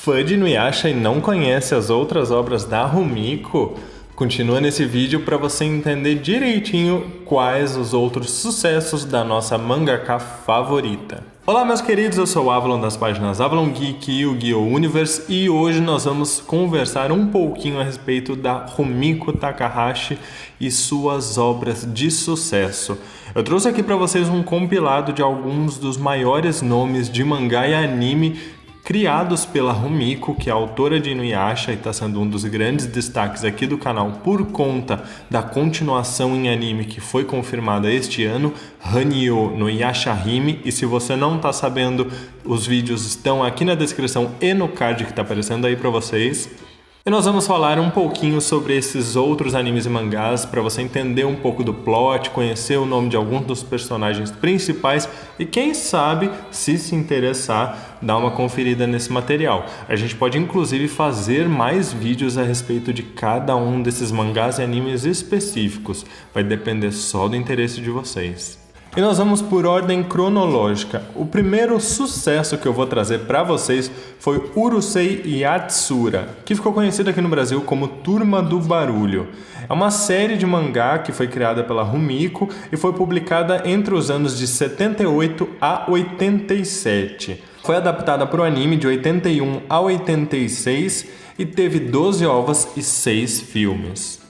Fã de Inuyasha e não conhece as outras obras da Rumiko? Continua nesse vídeo para você entender direitinho quais os outros sucessos da nossa mangaka favorita. Olá meus queridos, eu sou o Avalon das páginas Avalon Geek e Yu-Gi-Oh! Universe e hoje nós vamos conversar um pouquinho a respeito da Rumiko Takahashi e suas obras de sucesso. Eu trouxe aqui para vocês um compilado de alguns dos maiores nomes de mangá e anime criados pela Rumiko, que é a autora de Inuyasha e está sendo um dos grandes destaques aqui do canal por conta da continuação em anime que foi confirmada este ano, Hanyo no Yashahime. E se você não está sabendo, os vídeos estão aqui na descrição e no card que está aparecendo aí para vocês. E nós vamos falar um pouquinho sobre esses outros animes e mangás para você entender um pouco do plot, conhecer o nome de alguns dos personagens principais e quem sabe, se interessar, dar uma conferida nesse material. A gente pode inclusive fazer mais vídeos a respeito de cada um desses mangás e animes específicos. Vai depender só do interesse de vocês. E nós vamos por ordem cronológica. O primeiro sucesso que eu vou trazer para vocês foi Urusei Yatsura, que ficou conhecido aqui no Brasil como Turma do Barulho. É uma série de mangá que foi criada pela Rumiko e foi publicada entre os anos de 78 a 87. Foi adaptada para o anime de 81 a 86 e teve 12 ovas e 6 filmes.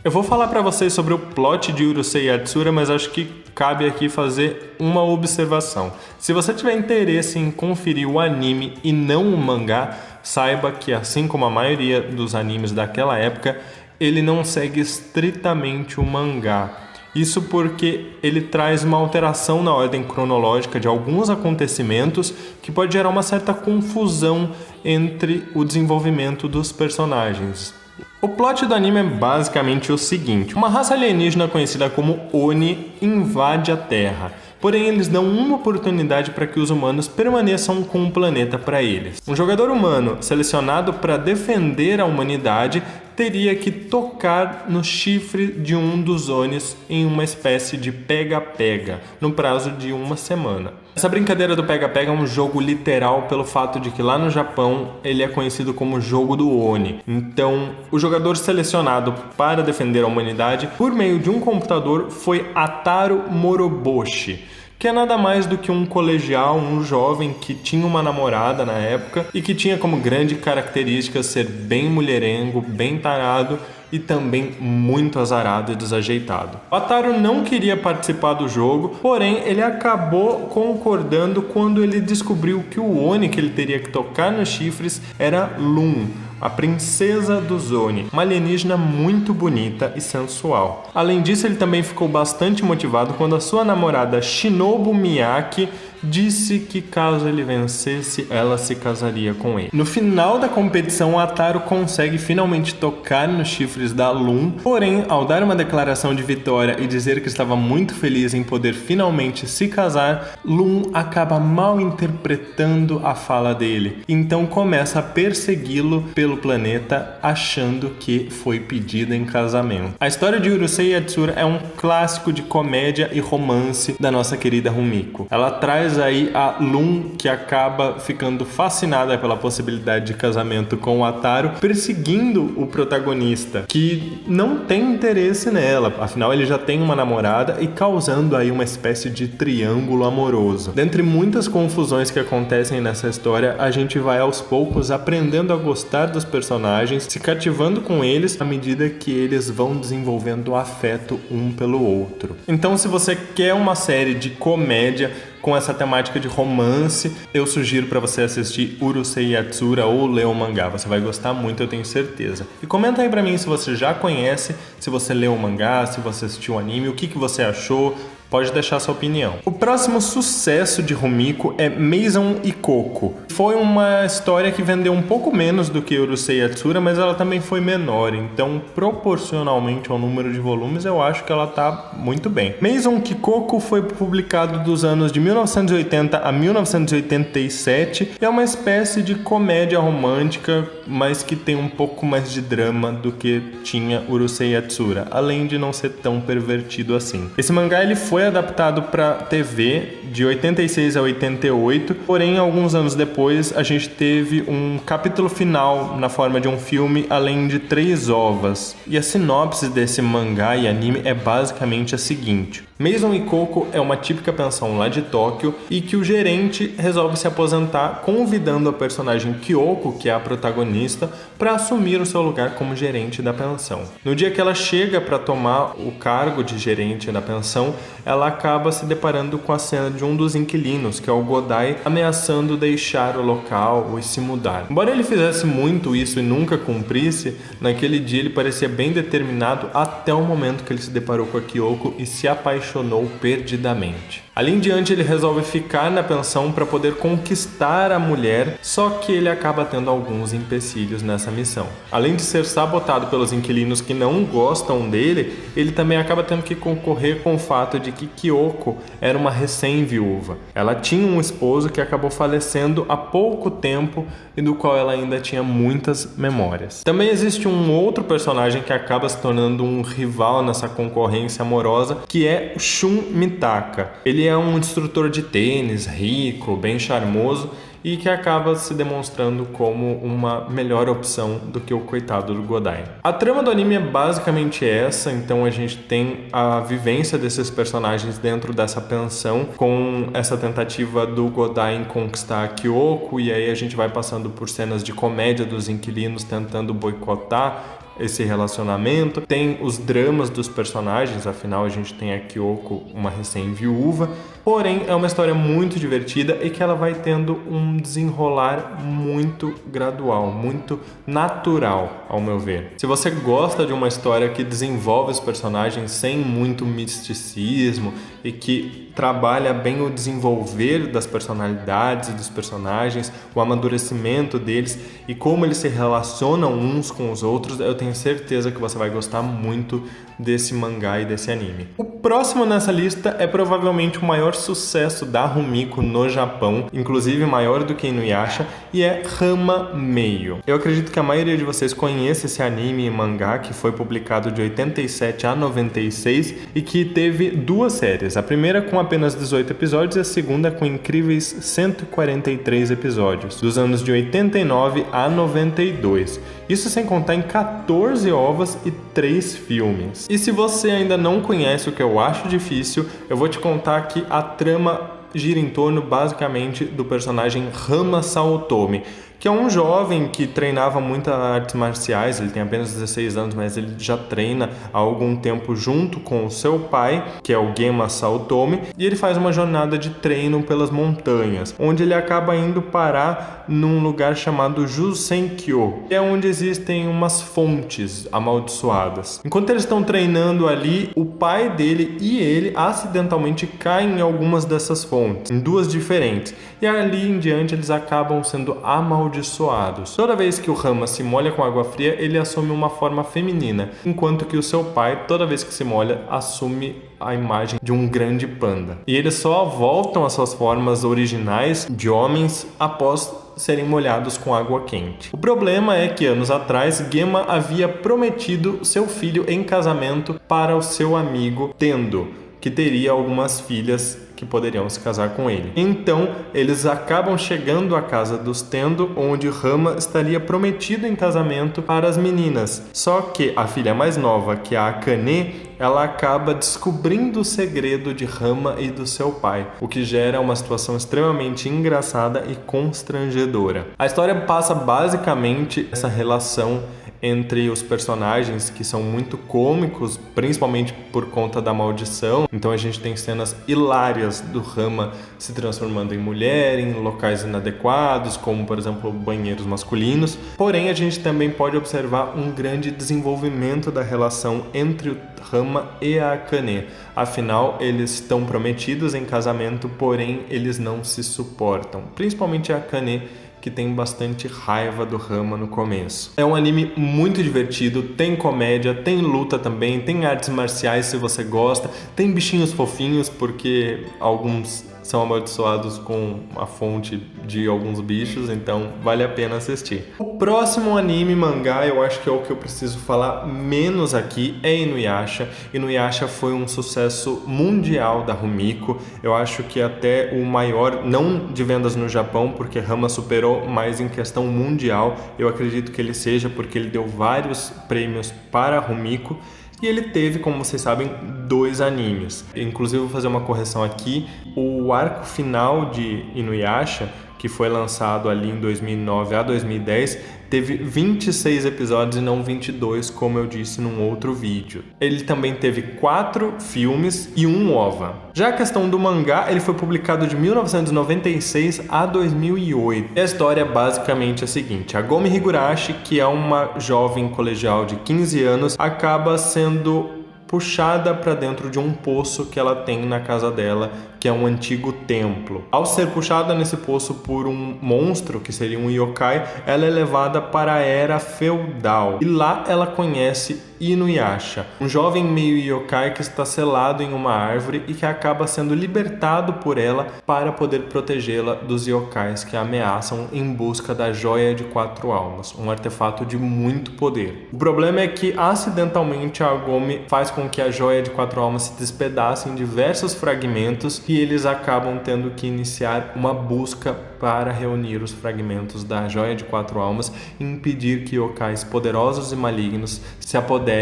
Eu vou falar para vocês sobre o plot de Urusei Yatsura, mas acho que cabe aqui fazer uma observação. Se você tiver interesse em conferir o anime e não o mangá, saiba que, assim como a maioria dos animes daquela época, ele não segue estritamente o mangá. Isso porque ele traz uma alteração na ordem cronológica de alguns acontecimentos que pode gerar uma certa confusão entre o desenvolvimento dos personagens. O plot do anime é basicamente o seguinte: uma raça alienígena conhecida como Oni invade a Terra, porém eles dão uma oportunidade para que os humanos permaneçam com o planeta para eles. Um jogador humano selecionado para defender a humanidade teria que tocar no chifre de um dos Onis em uma espécie de pega-pega, no prazo de uma semana. Essa brincadeira do pega-pega é um jogo literal pelo fato de que lá no Japão ele é conhecido como jogo do Oni. Então, o jogador selecionado para defender a humanidade por meio de um computador foi Ataru Moroboshi, que é nada mais do que um colegial, um jovem que tinha uma namorada na época e que tinha como grande característica ser bem mulherengo, bem tarado e também muito azarado e desajeitado. O Ataru não queria participar do jogo, porém ele acabou concordando quando ele descobriu que o Oni que ele teria que tocar nos chifres era Lum, a princesa dos Oni, uma alienígena muito bonita e sensual. Além disso, ele também ficou bastante motivado quando a sua namorada Shinobu Miyake disse que caso ele vencesse, ela se casaria com ele. No final da competição, o Ataru consegue finalmente tocar nos chifres da Lum, porém, ao dar uma declaração de vitória e dizer que estava muito feliz em poder finalmente se casar, Lum acaba mal interpretando a fala dele, então começa a persegui-lo pelo planeta achando que foi pedida em casamento. A história de Urusei Yatsura é um clássico de comédia e romance da nossa querida Rumiko. Ela traz aí a Lum, que acaba ficando fascinada pela possibilidade de casamento com o Ataru, perseguindo o protagonista, que não tem interesse nela, afinal ele já tem uma namorada, e causando aí uma espécie de triângulo amoroso. Dentre muitas confusões que acontecem nessa história, a gente vai aos poucos aprendendo a gostar dos personagens, se cativando com eles à medida que eles vão desenvolvendo afeto um pelo outro. Então, se você quer uma série de comédia com essa temática de romance, eu sugiro para você assistir Urusei Yatsura ou ler o mangá. Você vai gostar muito, eu tenho certeza. E comenta aí para mim se você já conhece, se você leu o mangá, se você assistiu o anime, o que você achou. Pode deixar sua opinião. O próximo sucesso de Rumiko é Maison Ikkoku. Foi uma história que vendeu um pouco menos do que Urusei Yatsura, mas ela também foi menor, então proporcionalmente ao número de volumes eu acho que ela tá muito bem. Maison Ikkoku foi publicado dos anos de 1980 a 1987 e é uma espécie de comédia romântica, mas que tem um pouco mais de drama do que tinha Urusei Yatsura, além de não ser tão pervertido assim. Esse mangá ele foi foi adaptado para TV de 86 a 88, porém alguns anos depois a gente teve um capítulo final na forma de um filme, além de 3 ovas. E a sinopse desse mangá e anime é basicamente a seguinte: Maison Ikoko é uma típica pensão lá de Tóquio e que o gerente resolve se aposentar, convidando a personagem Kyoko, que é a protagonista, para assumir o seu lugar como gerente da pensão. No dia que ela chega para tomar o cargo de gerente da pensão, ela acaba se deparando com a cena de um dos inquilinos, que é o Godai, ameaçando deixar o local e se mudar. Embora ele fizesse muito isso e nunca cumprisse, naquele dia ele parecia bem determinado até o momento que ele se deparou com a Kyoko e se apaixonou perdidamente. Ali em diante ele resolve ficar na pensão para poder conquistar a mulher, só que ele acaba tendo alguns empecilhos nessa missão. Além de ser sabotado pelos inquilinos que não gostam dele, ele também acaba tendo que concorrer com o fato de que Kyoko era uma recém-viúva. Ela tinha um esposo que acabou falecendo há pouco tempo e do qual ela ainda tinha muitas memórias. Também existe um outro personagem que acaba se tornando um rival nessa concorrência amorosa, que é o Shun Mitaka. Ele é um instrutor de tênis, rico, bem charmoso e que acaba se demonstrando como uma melhor opção do que o coitado do Godai. A trama do anime é basicamente essa, então a gente tem a vivência desses personagens dentro dessa pensão, com essa tentativa do Godai em conquistar a Kyoko, e aí a gente vai passando por cenas de comédia dos inquilinos tentando boicotar esse relacionamento. Tem os dramas dos personagens, afinal a gente tem a Kyoko, uma recém-viúva, porém é uma história muito divertida e que ela vai tendo um desenrolar muito gradual, muito natural, ao meu ver. Se você gosta de uma história que desenvolve os personagens sem muito misticismo e que trabalha bem o desenvolver das personalidades e dos personagens, o amadurecimento deles e como eles se relacionam uns com os outros, eu tenho certeza que você vai gostar muito desse mangá e desse anime. O próximo nessa lista é provavelmente o maior sucesso da Rumiko no Japão, inclusive maior do que Inuyasha, e é Ranma Meio. Eu acredito que a maioria de vocês conhece esse anime e mangá, que foi publicado de 87 a 96 e que teve 2 séries, a primeira com apenas 18 episódios e a segunda com incríveis 143 episódios, dos anos de 89 a 92. Isso sem contar em 14 ovas e 3 filmes. E se você ainda não conhece, o que eu acho difícil, eu vou te contar que a trama gira em torno basicamente do personagem Rama Saotome, que é um jovem que treinava muitas artes marciais. Ele tem apenas 16 anos, mas ele já treina há algum tempo junto com o seu pai, que é o Gema Saotome, e ele faz uma jornada de treino pelas montanhas, onde ele acaba indo parar num lugar chamado Jusenkyo, que é onde existem umas fontes amaldiçoadas. Enquanto eles estão treinando ali, o pai dele e ele acidentalmente caem em algumas dessas fontes, em 2 diferentes, e ali em diante eles acabam sendo amaldiçoados. Toda vez que o Rama se molha com água fria, ele assume uma forma feminina, enquanto que o seu pai, toda vez que se molha, assume a imagem de um grande panda. E eles só voltam às suas formas originais de homens após serem molhados com água quente. O problema é que anos atrás, Gema havia prometido seu filho em casamento para o seu amigo Tendo, que teria algumas filhas que poderiam se casar com ele. Então, eles acabam chegando à casa dos Tendo, onde Rama estaria prometido em casamento para as meninas. Só que a filha mais nova, que é a Akane, ela acaba descobrindo o segredo de Rama e do seu pai, o que gera uma situação extremamente engraçada e constrangedora. A história passa basicamente essa relação entre os personagens, que são muito cômicos, principalmente por conta da maldição. Então a gente tem cenas hilárias do Rama se transformando em mulher, em locais inadequados, como por exemplo banheiros masculinos. Porém, a gente também pode observar um grande desenvolvimento da relação entre o Rama e a Akane. Afinal, eles estão prometidos em casamento, porém eles não se suportam. Principalmente a Akane, que tem bastante raiva do Rama no começo. É um anime muito divertido, tem comédia, tem luta também, tem artes marciais se você gosta, tem bichinhos fofinhos, porque alguns são amaldiçoados com a fonte de alguns bichos, então vale a pena assistir. O próximo anime mangá, eu acho que é o que eu preciso falar menos aqui, é Inuyasha. Inuyasha foi um sucesso mundial da Rumiko, eu acho que até o maior, não de vendas no Japão, porque Ranma superou, mas em questão mundial, eu acredito que ele seja, porque ele deu vários prêmios para a Rumiko. E ele teve, como vocês sabem, 2 animes. Inclusive, vou fazer uma correção aqui. O arco final de Inuyasha, que foi lançado ali em 2009 a 2010, teve 26 episódios e não 22, como eu disse num outro vídeo. Ele também teve 4 filmes e 1 OVA. Já a questão do mangá, ele foi publicado de 1996 a 2008. E a história é basicamente a seguinte: a Gomi Higurashi, que é uma jovem colegial de 15 anos, acaba sendo puxada para dentro de um poço que ela tem na casa dela, que é um antigo templo. Ao ser puxada nesse poço por um monstro, que seria um yokai, ela é levada para a era feudal. E lá ela conhece Inuyasha, um jovem meio yokai que está selado em uma árvore e que acaba sendo libertado por ela para poder protegê-la dos yokais que a ameaçam em busca da Joia de 4 Almas, um artefato de muito poder. O problema é que acidentalmente a Gomi faz com que a Joia de 4 Almas se despedace em diversos fragmentos e eles acabam tendo que iniciar uma busca para reunir os fragmentos da Joia de 4 Almas e impedir que yokais poderosos e malignos se apoderem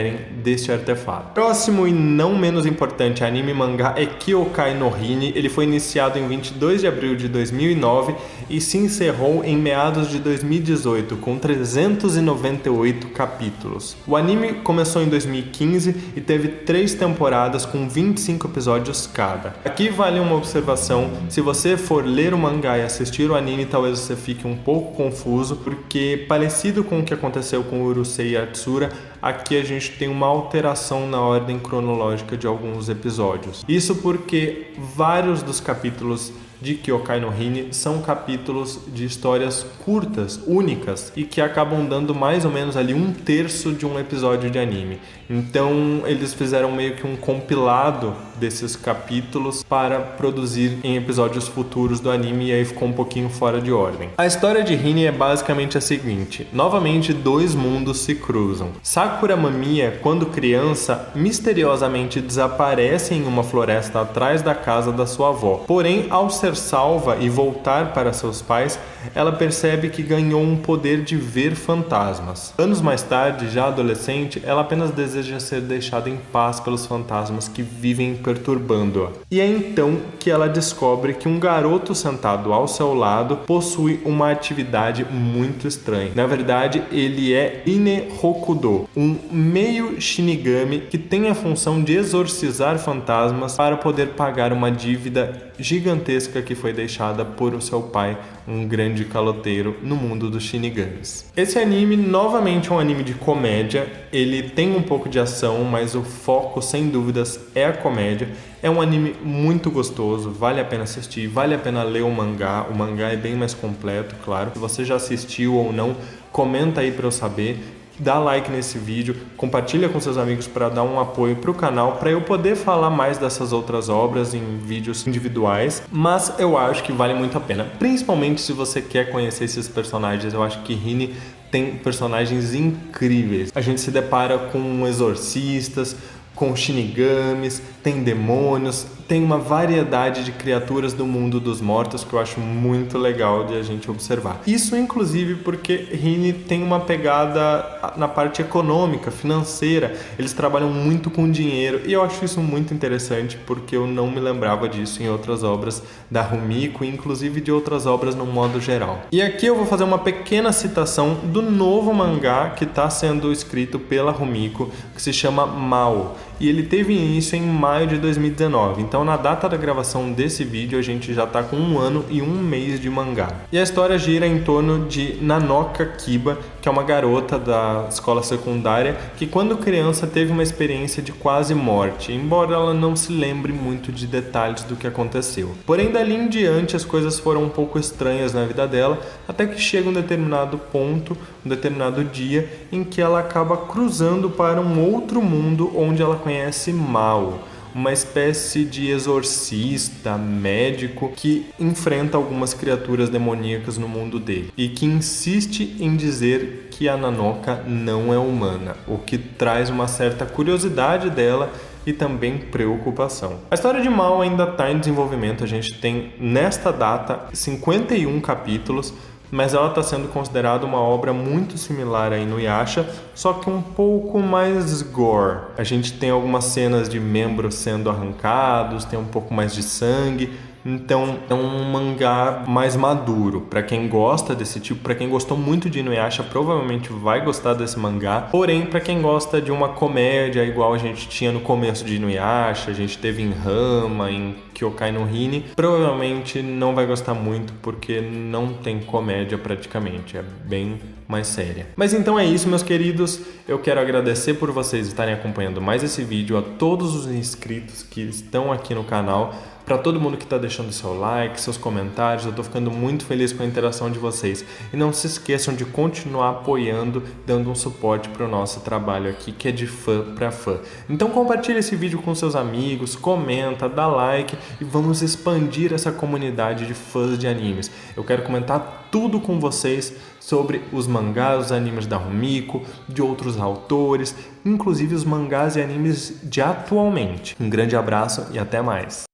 deste artefato. Próximo e não menos importante anime mangá é Kyokai no Hine. Ele foi iniciado em 22 de abril de 2009 e se encerrou em meados de 2018 com 398 capítulos. O anime começou em 2015 e teve 3 temporadas com 25 episódios cada. Aqui vale uma observação: se você for ler o mangá e assistir o anime, talvez você fique um pouco confuso, porque parecido com o que aconteceu com Urusei Yatsura, aqui a gente tem uma alteração na ordem cronológica de alguns episódios. Isso porque vários dos capítulos de Kyokai no Hine são capítulos de histórias curtas, únicas, e que acabam dando mais ou menos ali 1/3 de um episódio de anime. Então eles fizeram meio que um compilado desses capítulos para produzir em episódios futuros do anime, e aí ficou um pouquinho fora de ordem. A história de Hine é basicamente a seguinte: novamente 2 mundos se cruzam. Sakura Mamiya, quando criança, misteriosamente desaparece em uma floresta atrás da casa da sua avó. Porém, ao ser salva e voltar para seus pais, ela percebe que ganhou um poder de ver fantasmas. Anos mais tarde, já adolescente, ela apenas deseja ser deixada em paz pelos fantasmas que vivem perturbando-a. E é então que ela descobre que um garoto sentado ao seu lado possui uma atividade muito estranha. Na verdade, ele é Ine Hokudo, um meio Shinigami que tem a função de exorcizar fantasmas para poder pagar uma dívida gigantesca que foi deixada por o seu pai, um grande caloteiro no mundo dos Shinigamis. Esse anime novamente é um anime de comédia. Ele tem um pouco de ação, mas o foco sem dúvidas é a comédia. É um anime muito gostoso, vale a pena assistir, vale a pena ler o mangá é bem mais completo, claro. Se você já assistiu ou não, comenta aí para eu saber. Dá like nesse vídeo, compartilha com seus amigos para dar um apoio para o canal, para eu poder falar mais dessas outras obras em vídeos individuais, mas eu acho que vale muito a pena, principalmente se você quer conhecer esses personagens. Eu acho que Hine tem personagens incríveis. A gente se depara com exorcistas, com shinigamis, tem demônios, tem uma variedade de criaturas do mundo dos mortos que eu acho muito legal de a gente observar. Isso inclusive porque Hine tem uma pegada na parte econômica, financeira. Eles trabalham muito com dinheiro e eu acho isso muito interessante, porque eu não me lembrava disso em outras obras da Rumiko, inclusive de outras obras no modo geral. E aqui eu vou fazer uma pequena citação do novo mangá que está sendo escrito pela Rumiko, que se chama Mao. E ele teve início em maio de 2019, então na data da gravação desse vídeo a gente já está com 1 ano e 1 mês de mangá. E a história gira em torno de Nanoka Kiba, que é uma garota da escola secundária que quando criança teve uma experiência de quase morte, embora ela não se lembre muito de detalhes do que aconteceu. Porém, dali em diante as coisas foram um pouco estranhas na vida dela, até que chega um determinado ponto, um determinado dia, em que ela acaba cruzando para um outro mundo onde ela conhece Mao, uma espécie de exorcista, médico, que enfrenta algumas criaturas demoníacas no mundo dele e que insiste em dizer que a Nanoka não é humana, o que traz uma certa curiosidade dela e também preocupação. A história de Mal ainda está em desenvolvimento, a gente tem nesta data 51 capítulos, mas ela está sendo considerada uma obra muito similar a Inuyasha, só que um pouco mais gore. A gente tem algumas cenas de membros sendo arrancados, tem um pouco mais de sangue. Então é um mangá mais maduro. Para quem gosta desse tipo, para quem gostou muito de Inuyasha, provavelmente vai gostar desse mangá. Porém, para quem gosta de uma comédia igual a gente tinha no começo de Inuyasha, a gente teve em Rama, em Kyokai no Hine, provavelmente não vai gostar muito porque não tem comédia praticamente, é bem mais séria. Mas então é isso, meus queridos. Eu quero agradecer por vocês estarem acompanhando mais esse vídeo, a todos os inscritos que estão aqui no canal, para todo mundo que está deixando seu like, seus comentários. Eu estou ficando muito feliz com a interação de vocês. E não se esqueçam de continuar apoiando, dando um suporte para o nosso trabalho aqui, que é de fã para fã. Então compartilhe esse vídeo com seus amigos, comenta, dá like e vamos expandir essa comunidade de fãs de animes. Eu quero comentar tudo com vocês sobre os mangás, os animes da Rumiko, de outros autores, inclusive os mangás e animes de atualmente. Um grande abraço e até mais!